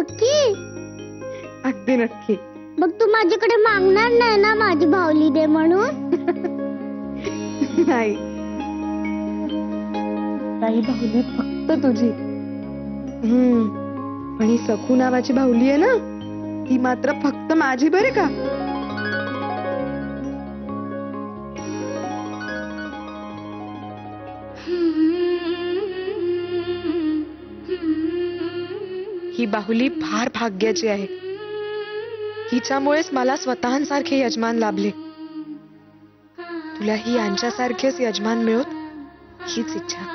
नक्की? अगदी नक्की. मग तू माझ्याकडे मागणार नाही ना माझी बाहुली दे म्हणून? नाही, काही बाहुली फक्त तुझी. पण ही सखू नावाची बाहुली आहे ना, ती मात्र फक्त माझी बरे का. ही बाहुली फार भाग्याची आहे. हिच्यामुळेच मला स्वतःसारखे यजमान लाभले. तुलाही यांच्यासारखेच यजमान मिळोत हीच इच्छा.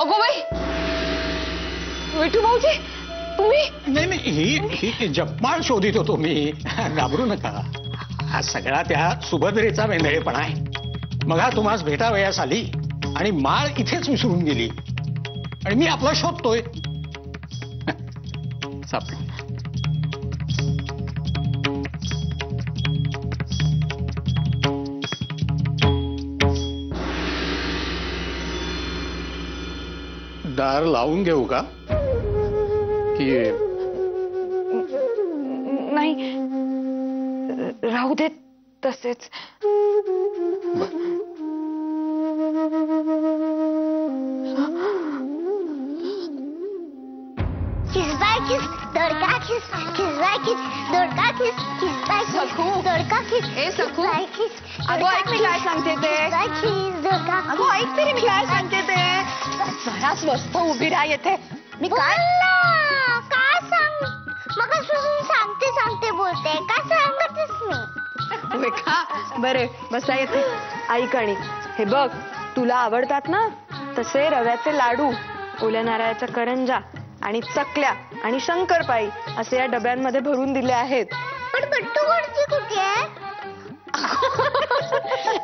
अगो बाई, विठू भाऊजी, तुम्ही? नाही, ही जपमाळ शोधित होतो मी. घाबरू नका. हा सगळा त्या सुभद्रेचा वेंधळेपणा आहे. मग हा तुम्हाला भेटावयास आली आणि माळ इथेच विसरून गेली आणि मी आपला शोधतोय. सापडली. दार लावून घेऊ का की? नाही, राहू देत तसेच. किस बाय किस, दोडका किस, किस बाय किस, दोडका किस, किस बाय किस, सखू. दोडका किस. ए सखू, बाय किस, अगो ऐक मी काय सांगते ते. बाय किस, दोडका. अगो ऐक तरी मी काय सांगते ते. जरा स्वस्त उभी राहा येते. मी काय काय सांग? मग सांगते बोलते. काय सांगतेस मी? रेखा, बरे बसा येते. ऐक आणि हे बघ, तुला आवडतात ना तसे रव्याचे लाडू, ओल्या नारळाच्या करंजा आणि चकल्या आणि शंकरपाळी असे या डब्यांमध्ये भरून दिले आहेत. पण बट्टू भटजी कुठे आहे?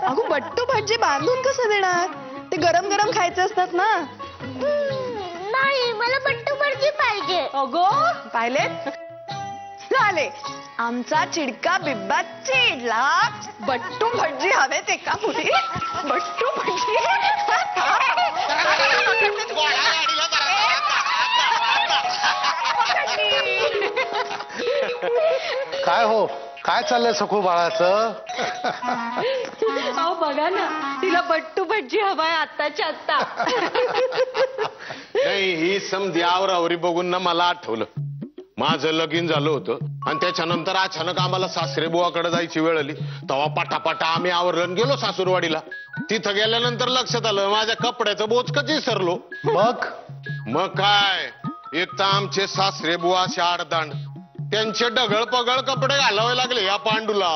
अगो बट्टू भटजी बांधून कसं देणार? ते गरम गरम खायचे असतात ना. नाही, मला बट्टू भटजी पाहिजे. अगो पाहिले झाले, आमचा चिडका बिब्बा चिडला. बट्टू भटजी हवेत एका पुढे. बट्टू भटजी काय हो, काय चाललंय सखू बाळाचं? अहो बघा ना, तिला बट्टू भटजी हवाय आत्ताच्या आत्ता. नाही, ही समध्यावर आवरी बघून ना मला आठवलं, माझं लगीन झालं होतं आणि त्याच्यानंतर अचानक आम्हाला सासरे बुवाकडे जायची वेळ आली. तेव्हा पटापटा आम्ही आवरलं गेलो सासूरवाडीला. तिथं गेल्यानंतर लक्षात आलं माझ्या कपड्याचं बोचकच विसरलो. मग काय, एक तर आमचे सासरे बुवा असे आडदांड, त्यांचे डगळ पगळ कपडे घालावे लागले या पांडूला.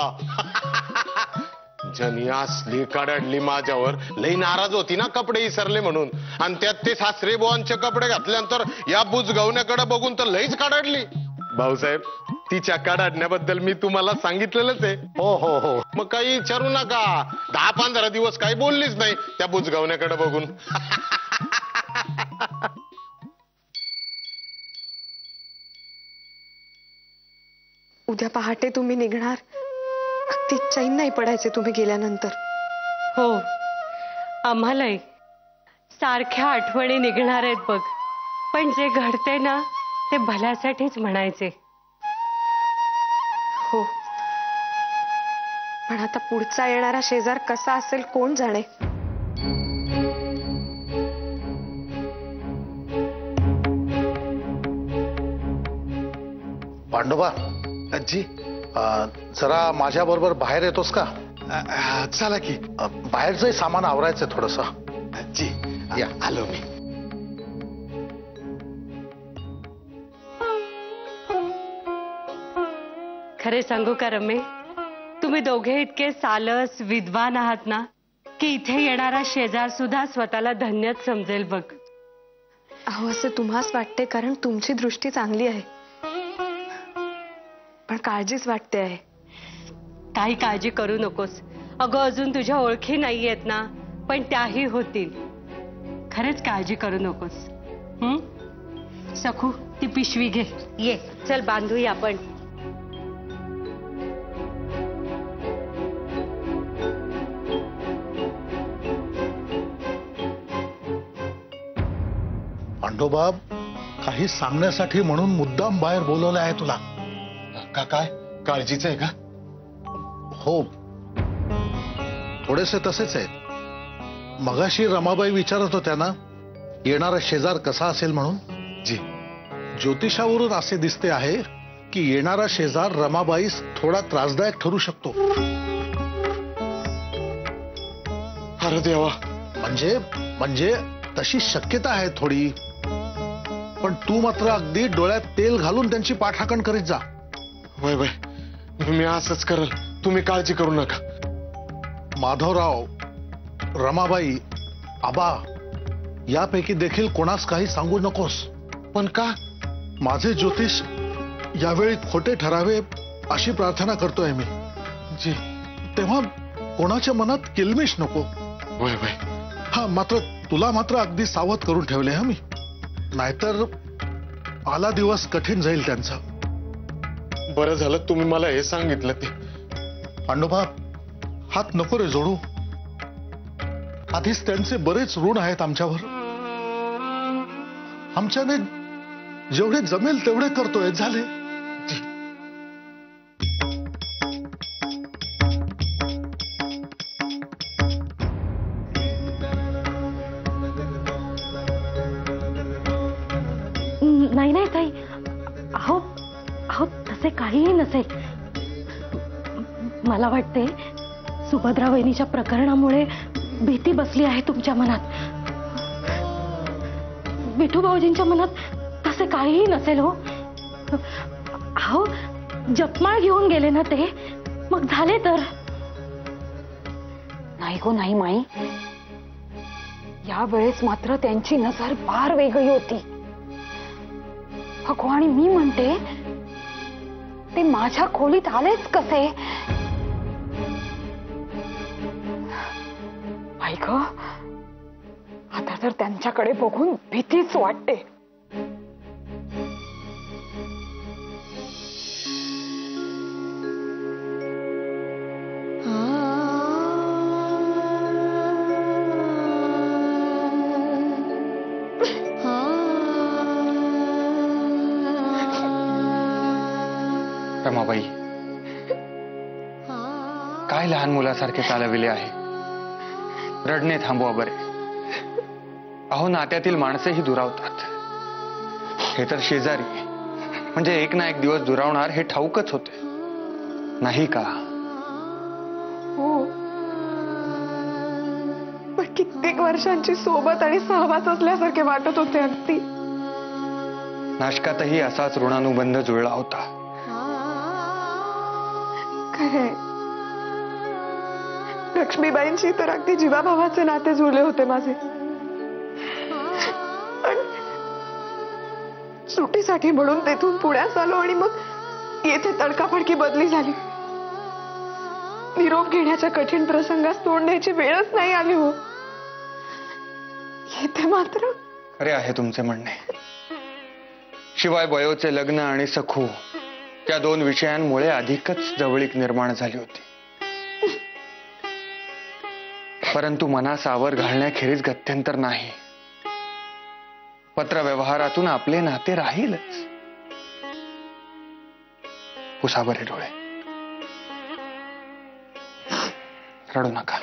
जनी असली काढली माझ्यावर, लई नाराज होती ना कपडे विसरले म्हणून. आणि त्यात ते सासरे बुवांचे कपडे घातल्यानंतर या बुजगावण्याकडे बघून तर लईच काढली. भाऊसाहेब, तिच्या काढण्याबद्दल मी तुम्हाला सांगितलेलंच आहे. हो हो हो. मग काही विचारू नका, 10-15 दिवस काही बोललीच नाही त्या बुजगावण्याकडे बघून. उद्या पहाटे तुम्ही निघणार, अगदी चैन नाही पडायचे तुम्ही गेल्यानंतर. हो, आम्हालाही सारख्या आठवणी निघणार आहेत बघ. पण जे घडते ना ते भल्यासाठीच म्हणायचे. हो, पण आता पुढचा येणारा शेजार कसा असेल कोण जाणे. पांडुबा, आजी, जरा माझ्या बरोबर बाहेर येतोस का? चला की. बाहेरचंही सामान आवरायचंय थोडस. आजी, या आलो मी. खरे सांगू का रमे, तुम्ही दोघे इतके सालस विद्वान आहात ना की इथे येणारा शेजार सुद्धा स्वतःला धन्यच समजेल बघ. अहो असं तुम्हास वाटते कारण तुमची दृष्टी चांगली आहे, पण काळजीच वाटते आहे. काही काळजी करू नकोस. अगं अजून तुझ्या ओळखी नाहीयेत ना, पण त्याही होतील. खरंच काळजी करू नकोस. सखू ती पिशवी घे. ये चल बांधूया आपण. पांडोबाब, काही सांगण्यासाठी म्हणून मुद्दाम बाहेर बोलवलं आहे तुला. का काय काळजीच आहे का? हो, थोडेसे तसेच आहेत. मगाशी रमाबाई विचारत होत्या ना येणारा शेजार कसा असेल म्हणून. जी, ज्योतिषावरून असे दिसते आहे की येणारा शेजार रमाबाईस थोडा त्रासदायक ठरू शकतो. अरे देवा. म्हणजे म्हणजे तशी शक्यता आहे थोडी, पण तू मात्र अगदी डोळ्यात तेल घालून त्यांची पाठराखण करीत जा. वय वय, मी असंच करल, तुम्ही काळजी करू नका. माधवराव, रमाबाई, आबा यापैकी देखील कोणास काही सांगू नकोस. पण का? माझे ज्योतिष यावेळी खोटे ठरावे अशी प्रार्थना करतोय मी. जी, तेव्हा कोणाच्या मनात किलमिश नको. वय वय. हा, मात्र तुला मात्र अगदी सावध करून ठेवले हा मी, नाहीतर आला दिवस कठीण जाईल त्यांचा. बरं झालं तुम्ही मला हे सांगितलं ते. पांडोबा, हात नको रे जोडू. आधीच त्यांचे बरेच ऋण आहेत आमच्यावर. आमच्याने जेवढे जमेल तेवढे करतोय, झाले. नाही नाही ताई, अहो अहो तसे काहीही नसेल. मला वाटते सुभद्रा वहिनीच्या प्रकरणामुळे भीती बसली आहे तुमच्या मनात. विठू भाऊजींच्या मनात तसे काहीही नसेल हो. अहो जपमाळ घेऊन गेले ना ते, मग झाले तर. नाही गो नाही माई, यावेळेस मात्र त्यांची नजर फार वेगळी होती. अगो आणि मी म्हणते ते माझ्या खोलीत आलेच कसे? ऐक, आता तर त्यांच्याकडे बघून भीतीच वाटते. रमाबाई, काय लहान मुलासारखे चालविले आहे. रडणे थांबवा बरे. अहो नात्यातील माणसेही दुरावतात. हे तर शेजारी म्हणजे एक ना एक दिवस दुरावणार हे ठाऊकच होते, नाही का? हो, पण कित्येक वर्षांची सोबत आणि सहवास असल्यासारखे वाटत होते अगदी. नाशकातही असाच ऋणानुबंध जुळला होता. खरे, लक्ष्मीबाईंची तर अगदी जीवाभावाचे नाते जुळले होते माझे. सुटीसाठी म्हणून तेथून पुण्यात आलो आणि मग येथे तडकाफडकी बदली झाली. निरोप घेण्याच्या कठीण प्रसंगास तोंड द्यायची वेळच नाही आली हो. येथे मात्र खरे आहे तुमचे म्हणणे. शिवाय बयोचे लग्न आणि सखू त्या दोन विषयांमुळे अधिकच जवळीक निर्माण झाली होती. परंतु मनास आवर घालण्याखेरीज गत्यंतर नाही. पत्रव्यवहारातून आपले नाते राहीलच. पुसा बरे डोळे, रडू नका.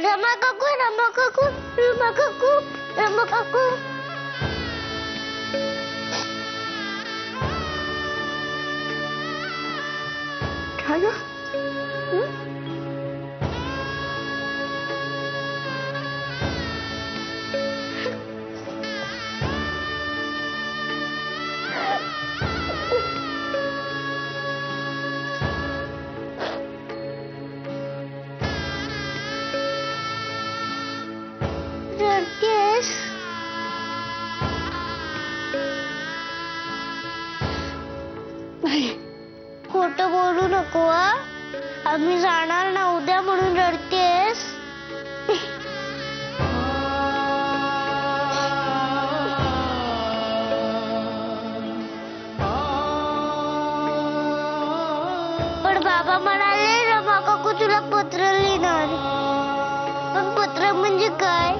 रमा काकू, रमा काकू, रमा काकू, रमा काकू. काय ग? नाही. खोटं बोलू नको हा. आम्ही जाणार ना उद्या म्हणून रडतेस. पण बाबा म्हणाले रमा काकू तुला पत्र लिहिणार. पण पत्र म्हणजे काय?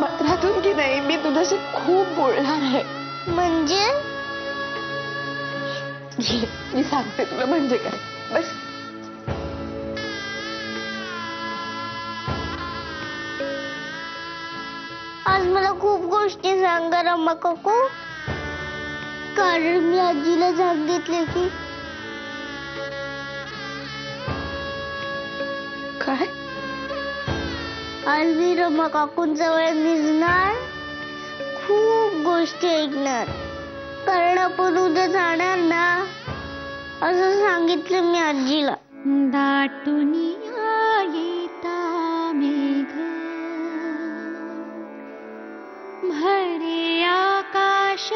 पत्रातून की नाही मी तुझ्याशी खूप बोलणार आहे. म्हणजे मी सांगते तुला म्हणजे काय. बस. आज मला खूप गोष्टी सांगा रमा काकू. कारण मी आजीला सांगितले की काय? आज मी रमा काकूंजवळ निघणार. खूप गोष्टी ऐकणार. कारण आपण उद्या जाणार ना असं सांगितलं मी आजीला. दाटून येता मेघ भरे आकाश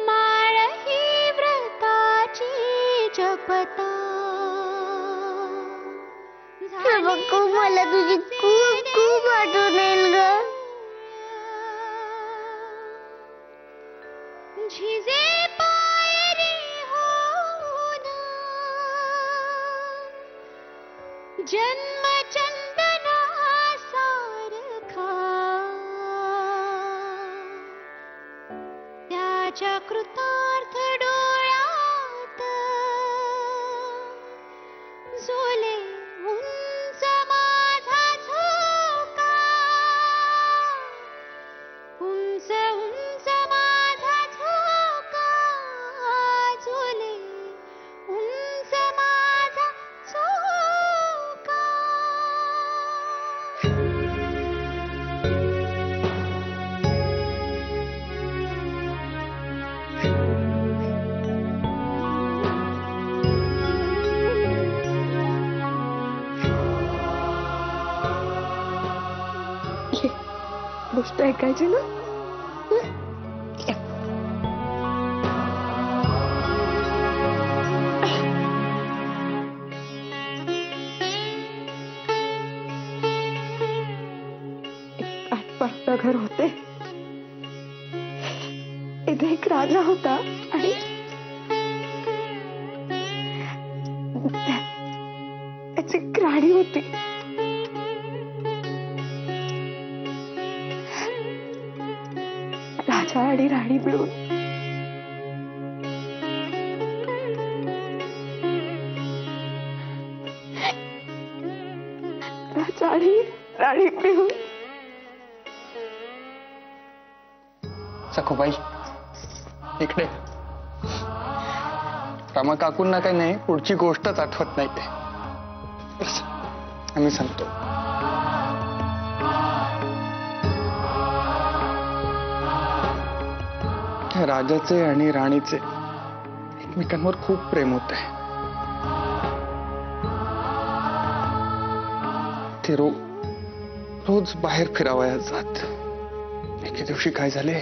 माळ ही व्रताची जपता. रमा काकू मला तुझी खूप खूप आठवण येईल ग. झिजे पायरी होऊन जन्म चंदना सारखा त्याच्या कृतार्थ डोळ्यात झोले उंच माझा झोका. उंच उंच माझा झोका झोले उंच माझा झोका. गोष्ट ऐकायची ना. आठपाडचं घर होते. इथे एक राजा होता आणि त्याची एक राणी होती. राजा आणि राणी मिळून राजा आणि राणी मिळून सखूबाई इकडे. रमा काकूंना काही नाही, पुढची गोष्टच आठवत नाही ते. आम्ही सांगतो. राजाचे आणि राणीचे एकमेकांवर खूप प्रेम होते. ते रोज बाहेर फिरावयास जात. एके दिवशी काय झाले,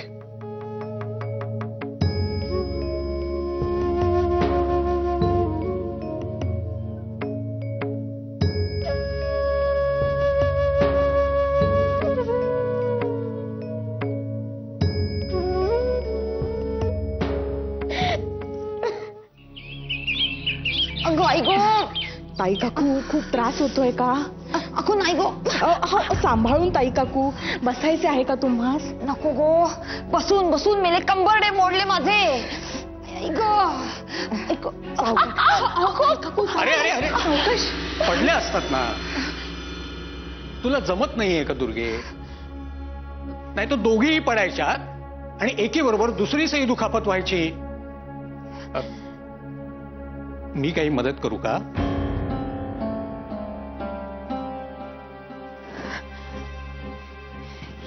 ताई काकू खूप त्रास होतोय का? अगो नाही गो. सांभाळून ताई काकू. बसायचे आहे का तुम्हास? नको गो. बसून बसून मेले कंबरडे मोडले माझे. अरे अरे अरे पडले असतात ना. तुला जमत नाहीये का दुर्गे? नाही तर दोघीही पडायच्या आणि एकी बरोबर दुसरीचही दुखापत व्हायची. मी काही मदत करू का?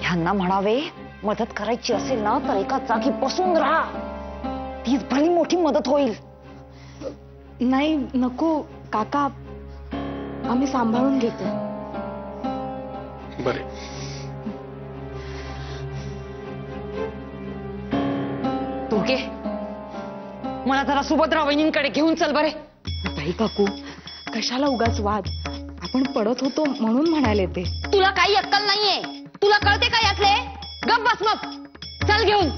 ह्यांना म्हणावे मदत करायची असेल ना तर एका जागी बसून राहा. तीच भली मोठी मदत होईल. नाही नको काका, आम्ही सांभाळून घेतो. बरे. तुके मला जरा सुभद्रा वहिनींकडे घेऊन चल बरे. ताई काकू कशाला उगाच वाद, आपण पडत होतो म्हणून म्हणाले ते. तुला काही अक्कल नाहीये, तुला कळते का यातले? गप बस मग, चल घेऊन.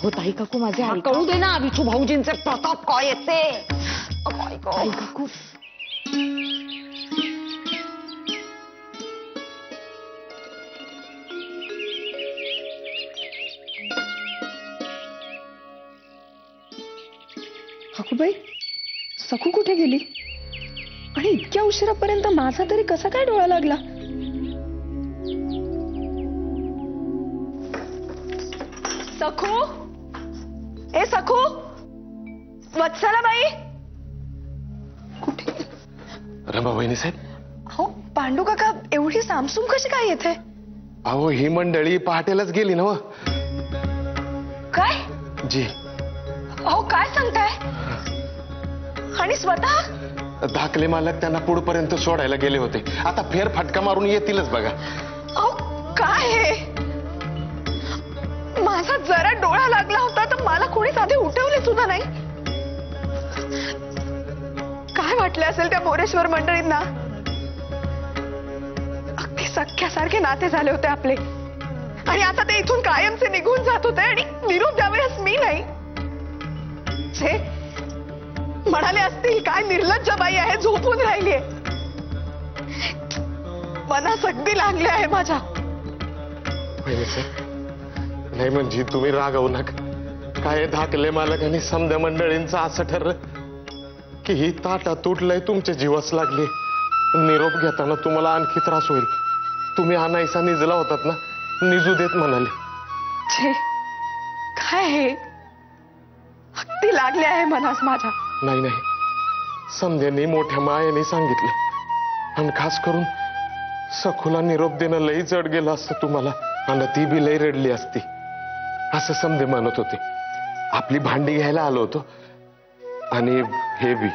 हो ताई काकू माझे हा, ऐका. कळू दे ना विठू भाऊजींचे प्रताप काय येते. ताई काकू हकूबाई, सखू कुठे गेली आणि इतक्या उशिरापर्यंत माझा तरी कसा काय डोळा लागला? सखू, ए सखू, वत्सलाबाई कुठे? रंभा वहिनी साहेब, हो पांडू काका एवढी सामसूम कशी काय येते? अहो ही मंडळी पहाटेलाच गेली ना. काय? जी. अहो काय सांगताय? आणि स्वतः धाकले मालक त्यांना पुढपर्यंत सोडायला गेले होते. आता फेर फटका मारून येतीलच बघा. अहो काय हे? माझा जरा डोळा लागला होता तर मला कोणी साधे उठवले सुद्धा नाही. काय वाटले असेल त्या मोरेश्वर मंडळींना? अगदी सख्यासारखे नाते झाले होते आपले आणि आता ते इथून कायमचे निघून जात होते आणि निरोप द्यावेळेस मी नाही. जे म्हणाले असतील काय निर्लज्ज बाई आहे, झोपून राहिलीये. मनास अगदी लागले आहे माझ्या. नाही म्हणजे तुम्ही रागवू नका. काय धाकले मालक आणि समध्या मंडळींचं असं ठरलं की ही ताटा तुटलंय, तुमच्या जीवास लागली. निरोप घेताना तुम्हाला आणखी त्रास होईल. तुम्ही आणायचा निजला होतात ना, निजू देत म्हणाले. छे, काय हे? अगदी लागले आहे मनास माझ्या. नाही नाही, समध्यानी मोठ्या मायेने सांगितलं आणि खास करून सखूला निरोप देणं लई जड गेलं असतं तुम्हाला आणि ती बी लई रडली असती असं समधे म्हणत होते. आपली भांडी घ्यायला आलो होतो आणि हे बी